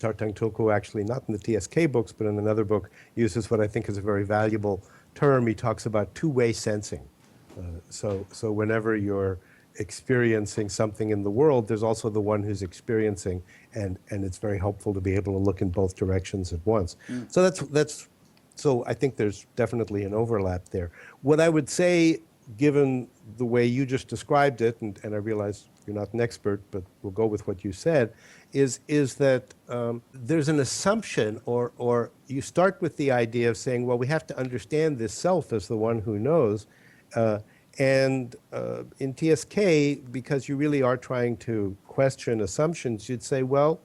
Tartang Tulku, actually not in the TSK books, but in another book, uses what I think is a very valuable term. He talks about two-way sensing. So whenever you're experiencing something in the world, there's also the one who's experiencing, and it's very helpful to be able to look in both directions at once. So I think there's definitely an overlap there. What I would say, given the way you just described it, and I realize you're not an expert, but we'll go with what you said, is that there's an assumption, or you start with the idea of saying, well, we have to understand this self as the one who knows, and in TSK, because you really are trying to question assumptions, you'd say, well,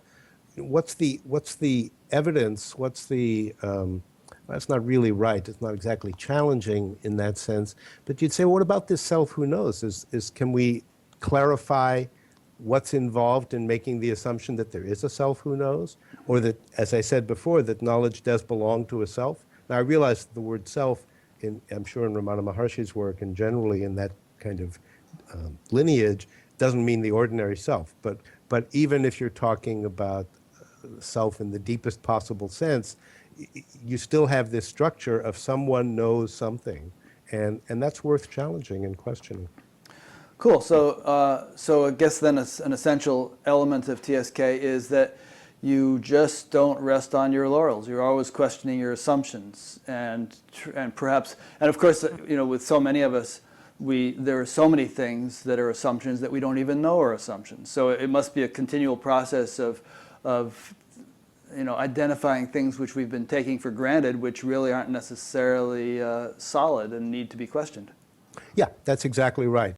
what's the evidence? What's the that's not really right. It's not exactly challenging in that sense. But you'd say, well, what about this self who knows? Can we clarify what's involved in making the assumption that there is a self who knows? Or that, as I said before, that knowledge does belong to a self? Now, I realize the word self, I'm sure in Ramana Maharshi's work and generally in that kind of lineage, doesn't mean the ordinary self. But even if you're talking about self in the deepest possible sense, you still have this structure of someone knows something, and that's worth challenging and questioning. Cool. So I guess then an essential element of TSK is that you just don't rest on your laurels. You're always questioning your assumptions, and perhaps, and of course, with so many of us, there are so many things that are assumptions that we don't even know are assumptions. So it must be a continual process of identifying things which we've been taking for granted, which really aren't necessarily solid and need to be questioned. Yeah, that's exactly right.